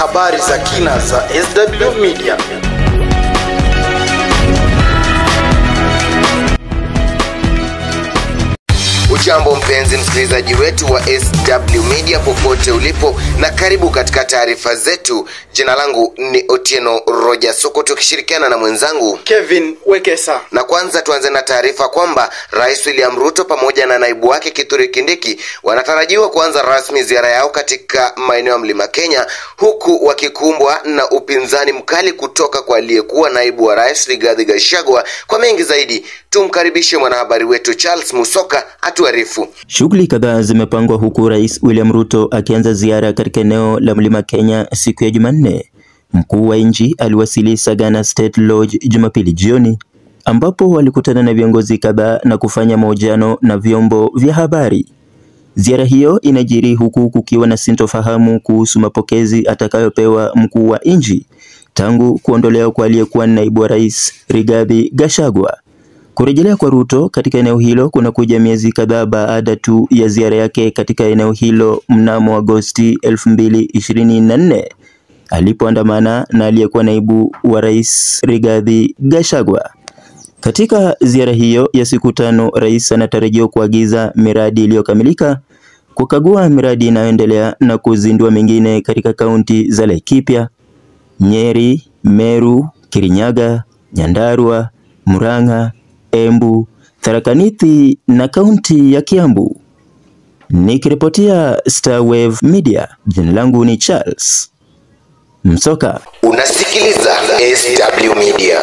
habari za kina za SW Media. Ujambo mpenzi msikilizaji wetu wa SW Media popote ulipo, na karibu katika taarifa zetu. Jina langu ni Otieno Roja Soko, tukishirikiana na mwenzangu Kevin Wekesa. Na kwanza tuanze na taarifa kwamba Rais William Ruto pamoja na naibu wake Kithure Kindiki wanatarajiwa kuanza rasmi ziara yao katika maeneo ya Mlima Kenya, huku wakikumbwa na upinzani mkali kutoka kwa aliyekuwa naibu wa rais Rigathi Gachagua. Kwa mengi zaidi tumkaribishe mwanahabari wetu Charles Musoka atuarifu. Shughuli kadhaa zimepangwa huku Rais William Ruto akianza ziara katika eneo la Mlima Kenya siku ya Jumanne. Mkuu wa nchi aliwasili Sagana State Lodge Jumapili jioni, ambapo walikutana na viongozi kadhaa na kufanya mahojiano na vyombo vya habari. Ziara hiyo inajiri huku kukiwa na sintofahamu kuhusu mapokezi atakayopewa mkuu wa nchi tangu kuondolewa kwa aliyekuwa naibu wa rais Rigathi Gachagua. Kurejelea kwa Ruto katika eneo hilo kuna kuja miezi kadhaa baada tu ya ziara yake katika eneo hilo mnamo Agosti 2024 alipoandamana na aliyekuwa naibu wa rais Rigathi Gachagua. Katika ziara hiyo ya siku 5, rais anatarajiwa kuagiza miradi iliyokamilika, kukagua miradi inayoendelea na kuzindua mingine katika kaunti za Laikipia, Nyeri, Meru, Kirinyaga, Nyandarua, Murang'a, Embu, Tharaka Nithi na kaunti ya Kiambu. Nikiripotia Starwave Media, jina langu ni Charles Musoka. Unasikiliza SW Media.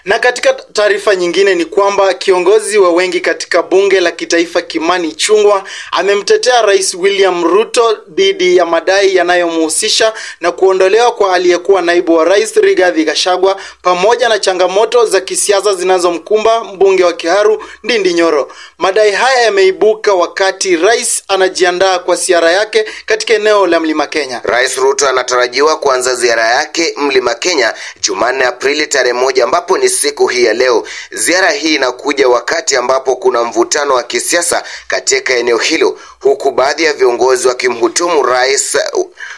Na katika taarifa nyingine ni kwamba kiongozi wa wengi katika bunge la kitaifa Kimani Ichung'wah amemtetea Rais William Ruto dhidi ya madai yanayomhusisha na kuondolewa kwa aliyekuwa naibu wa rais Rigathi Gachagua pamoja na changamoto za kisiasa zinazomkumba mbunge wa Kiharu Ndindi Nyoro. Madai haya yameibuka wakati rais anajiandaa kwa ziara yake katika eneo la Mlima Kenya. Rais Ruto anatarajiwa kuanza ziara yake Mlima Kenya Jumanne Aprili tarehe 1, ambapo ni siku hii ya leo. Ziara hii inakuja wakati ambapo kuna mvutano wa kisiasa katika eneo hilo, huku baadhi ya viongozi wakimhutumu rais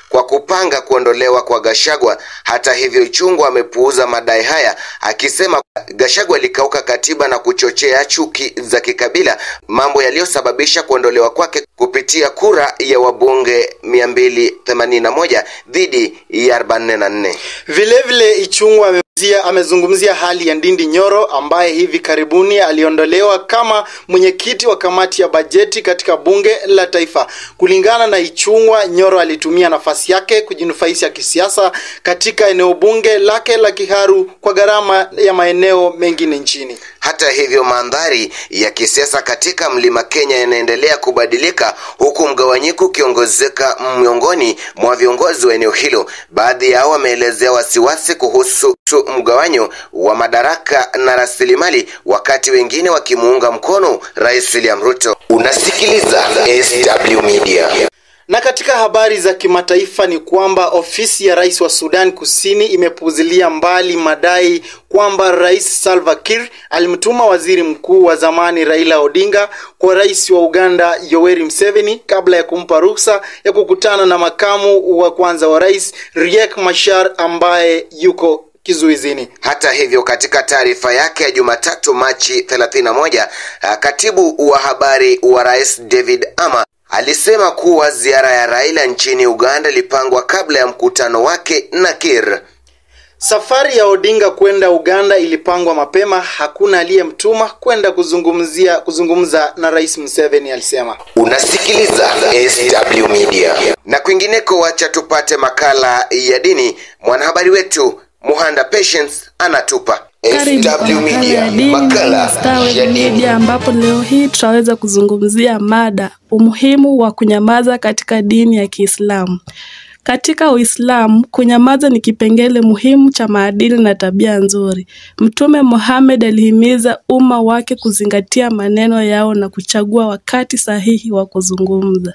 kwa kupanga kuondolewa kwa Gachagua. Hata hivyo, Ichung'wah amepuuza madai haya akisema Gachagua alikauka katiba na kuchochea chuki za kikabila, mambo yaliyosababisha kuondolewa kwake kupitia kura ya wabunge 281 dhidi ya 44. Vile Ichung'wah amezungumzia hali ya Ndindi Nyoro ambaye hivi karibuni aliondolewa kama mwenyekiti wa kamati ya bajeti katika bunge la taifa. Kulingana na Ichung'wah, Nyoro alitumia nafasi yake kujinufaisha kisiasa katika eneo bunge lake la Kiharu kwa gharama ya maeneo mengine nchini. Hata hivyo, mandhari ya kisiasa katika Mlima Kenya yanaendelea kubadilika, huku mgawanyiko ukiongezeka miongoni mwa viongozi wa eneo hilo. Baadhi yao wameelezea wasiwasi kuhusu mgawanyo wa madaraka na rasilimali, wakati wengine wakimuunga mkono Rais William Ruto. Unasikiliza SW Media. Na katika habari za kimataifa ni kwamba ofisi ya rais wa Sudan Kusini imepuuzilia mbali madai kwamba Rais Salva Kiir alimtuma waziri mkuu wa zamani Raila Odinga kwa rais wa Uganda Yoweri Museveni kabla ya kumpa ruhusa ya kukutana na makamu wa kwanza wa rais Riek Machar ambaye yuko kizuizini. Hata hivyo, katika taarifa yake ya Jumatatu Machi 31, katibu wa habari wa rais David Ama alisema kuwa ziara ya Raila nchini Uganda ilipangwa kabla ya mkutano wake na Kiir. Safari ya Odinga kwenda Uganda ilipangwa mapema, hakuna aliyemtuma kwenda kuzungumza na Rais Museveni, alisema. Unasikiliza SW Media. Na kwingineko, wacha tupate makala ya dini. Mwanahabari wetu Muhanda Patience anatupa SW Media, makala ya dini, ambapo leo hii tutaweza kuzungumzia mada umuhimu wa kunyamaza katika dini ya Kiislamu. Katika Uislamu, kunyamaza ni kipengele muhimu cha maadili na tabia nzuri. Mtume Muhammad alihimiza umma wake kuzingatia maneno yao na kuchagua wakati sahihi wa kuzungumza.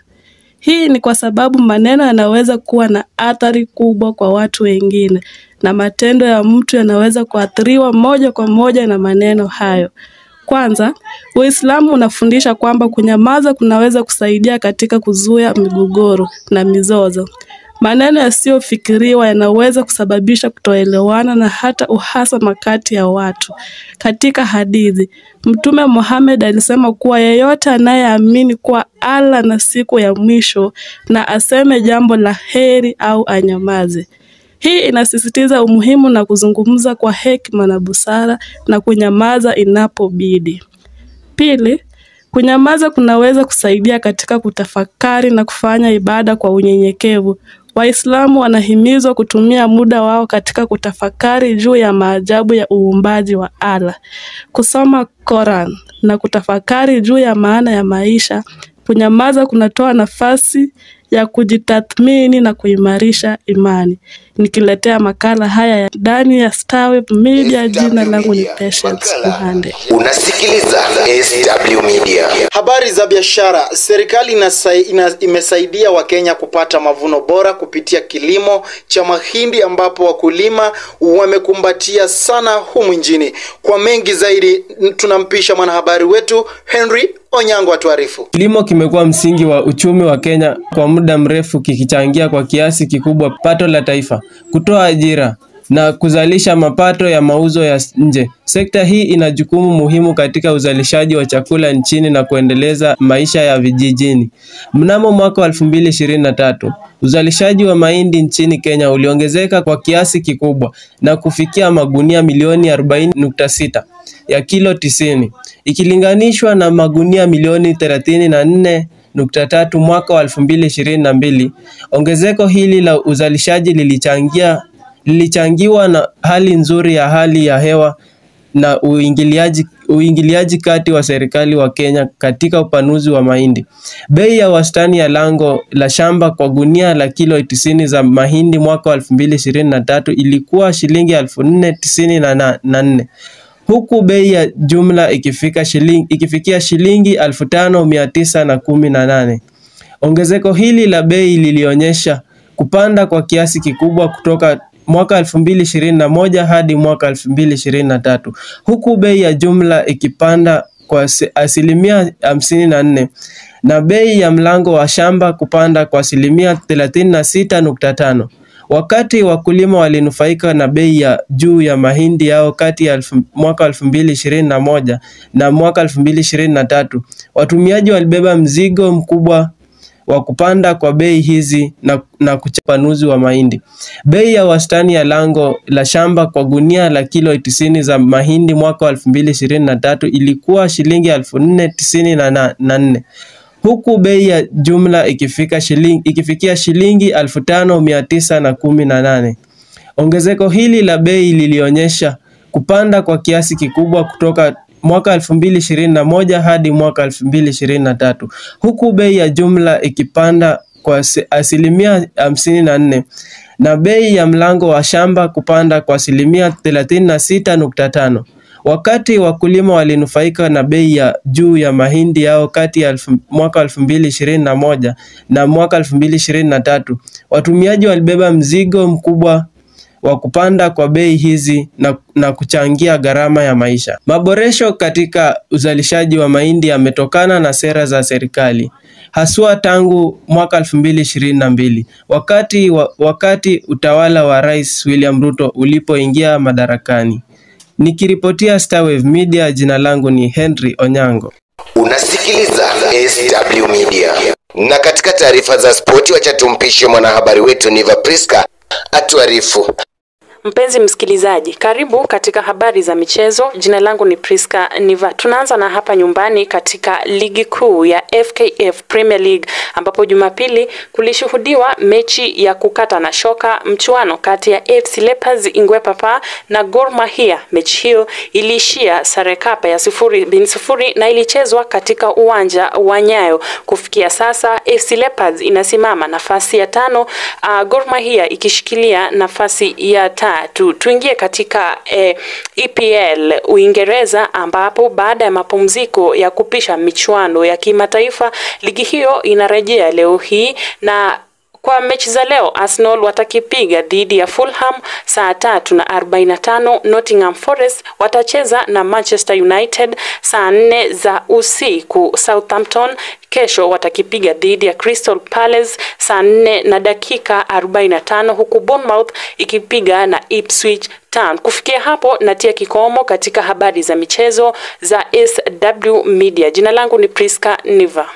Hii ni kwa sababu maneno yanaweza kuwa na athari kubwa kwa watu wengine, na matendo ya mtu yanaweza kuathiriwa moja kwa moja na maneno hayo. Kwanza, Uislamu unafundisha kwamba kunyamaza kunaweza kusaidia katika kuzuia migogoro na mizozo. Maneno yasiyofikiriwa yanaweza kusababisha kutoelewana na hata uhasama kati ya watu. Katika hadithi, Mtume Muhammad alisema kuwa yeyote anayeamini kuwa Allah na siku ya mwisho na aseme jambo la heri au anyamaze. Hii inasisitiza umuhimu na kuzungumza kwa hekima na busara na kunyamaza inapobidi. Pili, kunyamaza kunaweza kusaidia katika kutafakari na kufanya ibada kwa unyenyekevu. Waislamu wanahimizwa kutumia muda wao katika kutafakari juu ya maajabu ya uumbaji wa Allah, kusoma Quran na kutafakari juu ya maana ya maisha. Kunyamaza kunatoa nafasi ya kujitathmini na kuimarisha imani. Nikiletea makala haya ndani ya Starweb Media, jina langu ni Patience Muhande. Unasikiliza SW Media. Habari za biashara. Serikali imesaidia Wakenya kupata mavuno bora kupitia kilimo cha mahindi, ambapo wakulima wamekumbatia sana humu nchini. Kwa mengi zaidi tunampisha mwanahabari wetu Henry Onyango atuarifu. Kilimo kimekuwa msingi wa uchumi wa Kenya kwa muda mrefu, kikichangia kwa kiasi kikubwa pato la taifa, kutoa ajira na kuzalisha mapato ya mauzo ya nje. Sekta hii ina jukumu muhimu katika uzalishaji wa chakula nchini na kuendeleza maisha ya vijijini. Mnamo mwaka wa 2023, uzalishaji wa mahindi nchini Kenya uliongezeka kwa kiasi kikubwa na kufikia magunia milioni 40.6 ya kilo 90, ikilinganishwa na magunia milioni 34.3 mwaka wa 2022. Ongezeko hili la uzalishaji lilichangiwa na hali nzuri ya hali ya hewa na uingiliaji kati wa serikali wa Kenya katika upanuzi wa mahindi. Bei ya wastani ya lango la shamba kwa gunia la kilo 90 za mahindi mwaka wa 2023 ilikuwa shilingi 4,094, huku bei ya jumla ikifikia shilingi 5,918. Ongezeko hili la bei lilionyesha kupanda kwa kiasi kikubwa kutoka mwaka 2021 hadi mwaka 2023, huku bei ya jumla ikipanda kwa asilimia 54 na bei ya mlango wa shamba kupanda kwa asilimia 36.5. Wakati wakulima walinufaika na bei ya juu ya mahindi yao kati ya mwaka 2021 na mwaka 2023, watumiaji walibeba mzigo mkubwa wa kupanda kwa bei hizi na kuchapanuzi wa mahindi. Bei ya wastani ya lango la shamba kwa gunia la kilo 90 za mahindi mwaka wa 2023 ilikuwa shilingi 4,094, huku bei ya jumla ikifikia shilingi 5,918. Ongezeko hili la bei lilionyesha kupanda kwa kiasi kikubwa kutoka mwaka 2021 hadi mwaka 2023, huku bei ya jumla ikipanda kwa asilimia 54 na bei ya mlango wa shamba kupanda kwa asilimia 36.5. Wakati wakulima walinufaika na bei ya juu ya mahindi yao kati ya mwaka 2021 na mwaka 2023, watumiaji walibeba mzigo mkubwa wa kupanda kwa bei hizi na kuchangia gharama ya maisha. Maboresho katika uzalishaji wa mahindi yametokana na sera za serikali, haswa tangu mwaka 2022, wakati utawala wa Rais William Ruto ulipoingia madarakani. Nikiripotia Starweb Media, jina langu ni Henry Onyango. Unasikiliza SW Media. Na katika taarifa za spoti, wacha tumpishe mwanahabari wetu Niva Priska atuarifu. Mpenzi msikilizaji, karibu katika habari za michezo. Jina langu ni Priska Niva. Tunaanza na hapa nyumbani katika ligi kuu ya FKF Premier League, ambapo Jumapili kulishuhudiwa mechi ya kukata na shoka, mchuano kati ya FC Leopards Ingwepapa na Gor Mahia. Mechi hiyo iliishia sare kapa ya 0-0 na ilichezwa katika uwanja wa Nyayo. Kufikia sasa FC Leopards inasimama nafasi ya 5, Gor Mahia ikishikilia nafasi ya 3. Tuingie katika EPL Uingereza, ambapo baada ya mapumziko ya kupisha michuano ya kimataifa, ligi hiyo inarejea leo hii na Kwa mechi za leo, Arsenal watakipiga dhidi ya Fulham saa 3:45. Nottingham Forest watacheza na Manchester United saa 4 za usiku. Southampton kesho watakipiga dhidi ya Crystal Palace saa 4:45, huku Bournemouth ikipiga na Ipswich Town. Kufikia hapo natia kikomo katika habari za michezo za SW Media. Jina langu ni Priska Niva.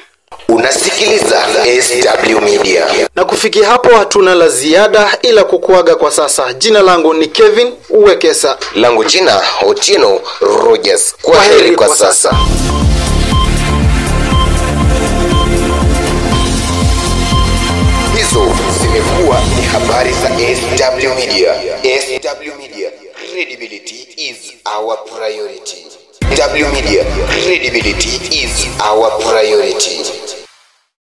Unasikiliza SW Media. Na kufikia hapo hatuna la ziada ila kukuaga kwa sasa. Jina langu ni Kevin Uwekesa. Langu jina Otieno Rogers. Kwa heri kwa sasa. Hizo zimekuwa ni habari za SW Media. SW Media, credibility is our priority. SW Media, credibility is our priority.